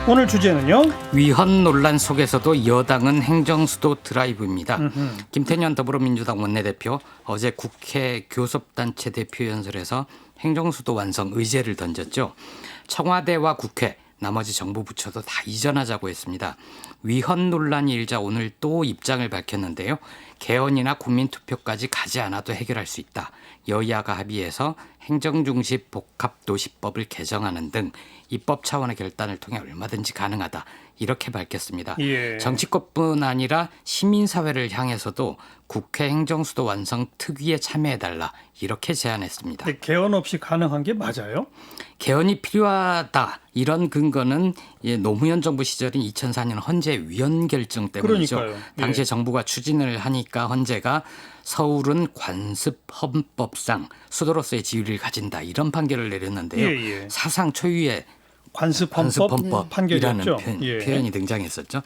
오늘 주제는요? 위헌 논란 속에서도 여당은 행정수도 드라이브입니다. 김태년 더불어민주당 원내대표 어제 국회 교섭단체 대표연설에서 행정수도 완성 의제를 던졌죠. 청와대와 국회 나머지 정부 부처도 다 이전하자고 했습니다. 위헌 논란이 일자 오늘 또 입장을 밝혔는데요. 개헌이나 국민투표까지 가지 않아도 해결할 수 있다. 여야가 합의해서 행정중심 복합도시법을 개정하는 등 입법 차원의 결단을 통해 얼마든지 가능하다. 이렇게 밝혔습니다. 예. 정치권뿐 아니라 시민사회를 향해서도 국회 행정수도 완성 특위에 참여해달라. 이렇게 제안했습니다. 근데 개헌 없이 가능한 게 맞아요? 개헌이 필요하다. 이런 근거는 노무현 정부 시절인 2004년 헌재 위헌 결정 때문이죠. 그러니까요. 예. 당시에 정부가 추진을 하니까 헌재가 서울은 관습 헌법상 수도로서의 지위를 가진다. 이런 판결을 내렸는데요. 예. 사상 초유의 관습 헌법 판결이라는 판결이었죠. 표현이 등장했었죠.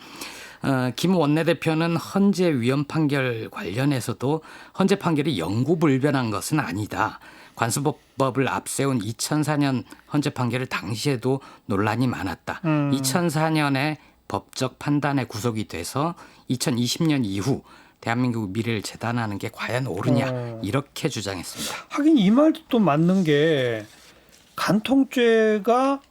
김 원내대표는 헌재 위헌 판결 관련해서도 헌재 판결이 영구불변한 것은 아니다. 관습법을 앞세운 2004년 헌재 판결을 당시에도 논란이 많았다. 2004년에 법적 판단에 구속이 돼서 2020년 이후 대한민국 미래를 재단하는 게 과연 옳으냐 이렇게 주장했습니다. 하긴 이 말도 또 맞는 게 간통죄가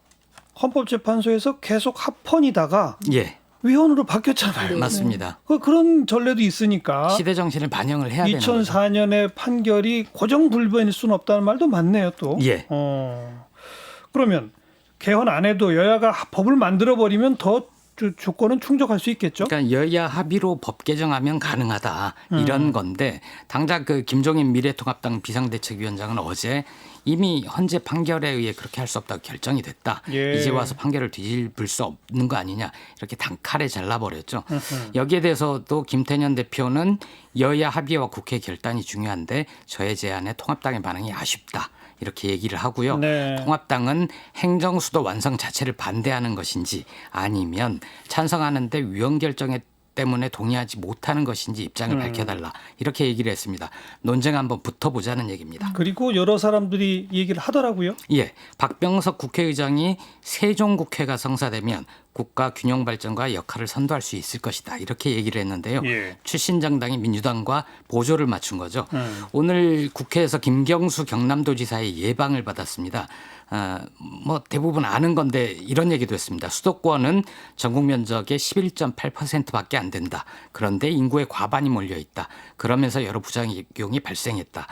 헌법재판소에서 계속 합헌이다가 예, 위헌으로 바뀌었잖아요. 맞습니다. 그런 전례도 있으니까 시대 정신을 반영을 해야 되는 거죠. 2004년의 판결이 고정불변일 수는 없다는 말도 맞네요. 또. 예. 그러면 개헌 안 해도 여야가 법을 만들어버리면 더 조건은 충족할 수 있겠죠? 그러니까 여야 합의로 법 개정하면 가능하다 이런 건데 당장 그 김종인 미래통합당 비상대책위원장은 어제 이미 헌재 판결에 의해 그렇게 할 수 없다고 결정이 됐다. 예. 이제 와서 판결을 뒤집을 수 없는 거 아니냐 이렇게 단칼에 잘라버렸죠. 여기에 대해서도 김태년 대표는 여야 합의와 국회 결단이 중요한데 저의 제안에 통합당의 반응이 아쉽다. 이렇게 얘기를 하고요. 네. 통합당은 행정수도 완성 자체를 반대하는 것인지 아니면 찬성하는데 위헌 결정에 때문에 동의하지 못하는 것인지 입장을 밝혀달라. 이렇게 얘기를 했습니다. 논쟁 한번 붙어보자는 얘기입니다. 그리고 여러 사람들이 이 얘기를 하더라고요. 예, 박병석 국회의장이 세종국회가 성사되면 국가 균형 발전과 역할을 선도할 수 있을 것이다. 이렇게 얘기를 했는데요. 예. 출신 정당이 민주당과 보조를 맞춘 거죠. 오늘 국회에서 김경수 경남도지사의 예방을 받았습니다. 뭐 대부분 아는 건데 이런 얘기도 했습니다. 수도권은 전국 면적의 11.8%밖에 안 된다. 그런데 인구의 과반이 몰려 있다. 그러면서 여러 부작용이 발생했다.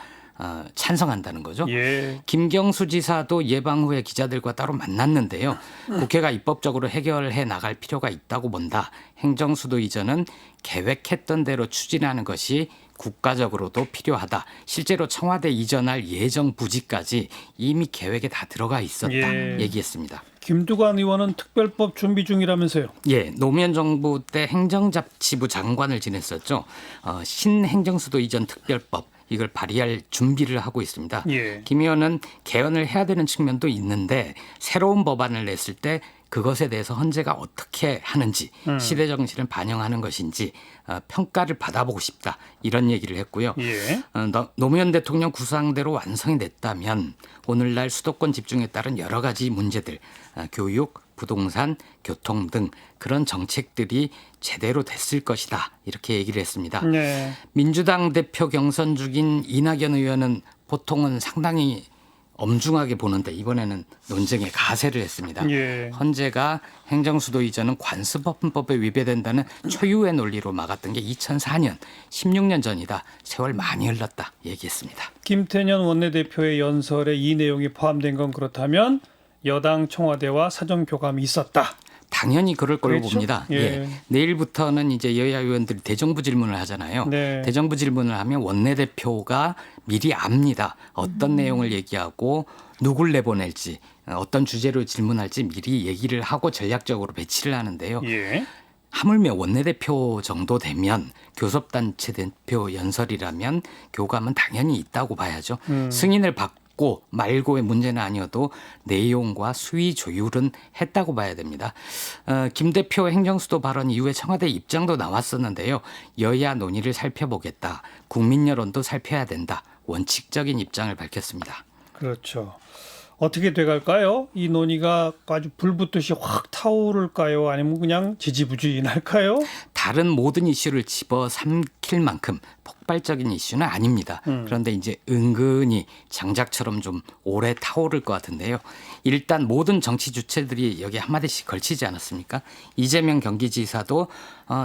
찬성한다는 거죠. 예. 김경수 지사도 예방 후에 기자들과 따로 만났는데요. 국회가 입법적으로 해결해 나갈 필요가 있다고 본다. 행정수도 이전은 계획했던 대로 추진하는 것이 국가적으로도 필요하다. 실제로 청와대 이전할 예정 부지까지 이미 계획에 다 들어가 있었다. 예. 얘기했습니다. 김두관 의원은 특별법 준비 중이라면서요. 예, 노무현 정부 때 행정자치부 장관을 지냈었죠. 신행정수도 이전 특별법 이걸 발의할 준비를 하고 있습니다. 예. 김 의원은 개헌을 해야 되는 측면도 있는데 새로운 법안을 냈을 때 그것에 대해서 헌재가 어떻게 하는지 시대 정신을 반영하는 것인지 평가를 받아보고 싶다. 이런 얘기를 했고요. 예. 노무현 대통령 구상대로 완성이 됐다면 오늘날 수도권 집중에 따른 여러 가지 문제들 교육, 부동산, 교통 등 그런 정책들이 제대로 됐을 것이다. 이렇게 얘기를 했습니다. 네. 민주당 대표 경선 중인 이낙연 의원은 보통은 상당히 엄중하게 보는데 이번에는 논쟁에 가세를 했습니다. 예. 헌재가 행정수도 이전은 관습헌법에 위배된다는 초유의 논리로 막았던 게 2004년, 16년 전이다. 세월 많이 흘렀다 얘기했습니다. 김태년 원내대표의 연설에 이 내용이 포함된 건 그렇다면 여당 청와대와 사전 교감이 있었다. 당연히 그럴 걸로 그렇죠? 봅니다. 예. 예. 내일부터는 이제 여야 의원들이 대정부 질문을 하잖아요. 네. 대정부 질문을 하면 원내대표가 미리 압니다. 어떤 내용을 얘기하고 누굴 내보낼지 어떤 주제로 질문할지 미리 얘기를 하고 전략적으로 배치를 하는데요. 예. 하물며 원내대표 정도 되면 교섭단체 대표 연설이라면 교감은 당연히 있다고 봐야죠. 승인을 받고 말고의 문제는 아니어도 내용과 수위 조율은 했다고 봐야 됩니다. 김 대표 행정수도 발언 이후에 청와대 입장도 나왔었는데요. 여야 논의를 살펴보겠다. 국민 여론도 살펴야 된다. 원칙적인 입장을 밝혔습니다. 그렇죠. 어떻게 돼갈까요? 이 논의가 아주 불붙듯이 확 타오를까요? 아니면 그냥 지지부진할까요? 다른 모든 이슈를 집어삼킬 만큼 폭발적인 이슈는 아닙니다. 그런데 이제 은근히 장작처럼 좀 오래 타오를 것 같은데요. 일단 모든 정치 주체들이 여기 한마디씩 걸치지 않았습니까? 이재명 경기지사도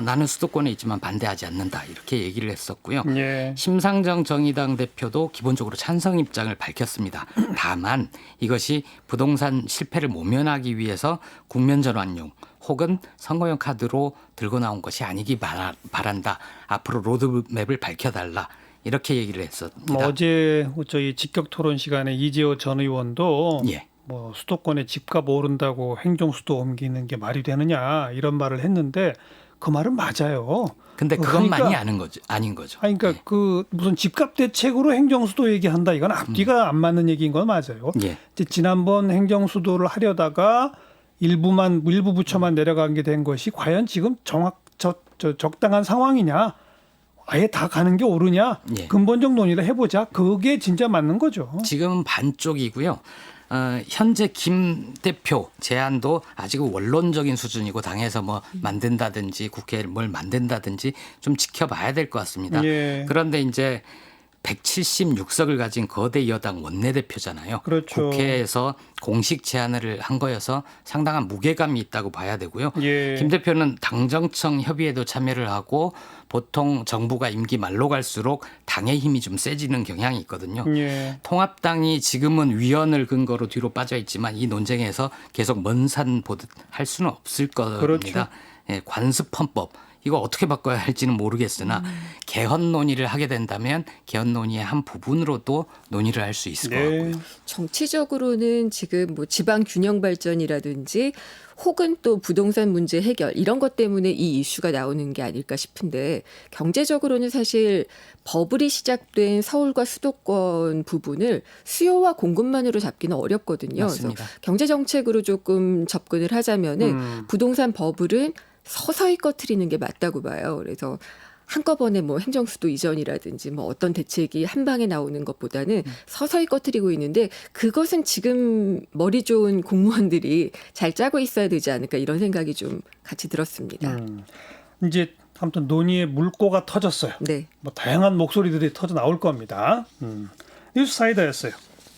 나는 수도권에 있지만 반대하지 않는다 이렇게 얘기를 했었고요. 예. 심상정 정의당 대표도 기본적으로 찬성 입장을 밝혔습니다. 다만 이것이 부동산 실패를 모면하기 위해서 국면 전환용 혹은 선거용 카드로 들고 나온 것이 아니기 바란다. 앞으로 로드맵을 밝혀달라. 이렇게 얘기를 했습니다. 어제 저희 직격 토론 시간에 이재호 전 의원도 예. 뭐 수도권에 집값 오른다고 행정수도 옮기는 게 말이 되느냐 이런 말을 했는데 그 말은 맞아요. 근데 그것만이 그러니까 아닌 거죠. 그러니까 예. 그 무슨 집값 대책으로 행정수도 얘기한다 이건 앞뒤가 안 맞는 얘기인 건 맞아요. 예. 이제 지난번 행정수도를 하려다가 일부 부처만 내려간 게 된 것이 과연 지금 적당한 상황이냐? 아예 다 가는 게 옳으냐? 예. 근본적 논의를 해보자. 그게 진짜 맞는 거죠. 지금은 반쪽이고요. 현재 김 대표 제안도 아직은 원론적인 수준이고 당에서 뭐 만든다든지 국회를 뭘 만든다든지 좀 지켜봐야 될 것 같습니다. 예. 그런데 이제 176석을 가진 거대 여당 원내대표잖아요. 그렇죠. 국회에서 공식 제안을 한 거여서 상당한 무게감이 있다고 봐야 되고요. 예. 김 대표는 당정청 협의에도 참여를 하고 보통 정부가 임기 말로 갈수록 당의 힘이 좀 세지는 경향이 있거든요. 예. 통합당이 지금은 위헌을 근거로 뒤로 빠져 있지만 이 논쟁에서 계속 먼 산 보듯 할 수는 없을 겁니다. 그렇죠. 예, 관습헌법. 이거 어떻게 바꿔야 할지는 모르겠으나 개헌 논의를 하게 된다면 개헌 논의의 한 부분으로도 논의를 할 수 있을 것 네. 같고요. 정치적으로는 지금 뭐 지방 균형 발전이라든지 혹은 또 부동산 문제 해결 이런 것 때문에 이 이슈가 나오는 게 아닐까 싶은데 경제적으로는 사실 버블이 시작된 서울과 수도권 부분을 수요와 공급만으로 잡기는 어렵거든요. 맞습니다. 그래서 경제 정책으로 조금 접근을 하자면은 부동산 버블은 서서히 꺼트리는 게 맞다고 봐요. 그래서 한꺼번에 뭐 행정수도 이전이라든지 뭐 어떤 대책이 한 방에 나오는 것보다는 서서히 꺼트리고 있는데 그것은 지금 머리 좋은 공무원들이 잘 짜고 있어야 되지 않을까 이런 생각이 좀 같이 들었습니다. 이제 아무튼 논의의 물꼬가 터졌어요. 네. 뭐 다양한 목소리들이 터져 나올 겁니다. 뉴스 사이다였어요.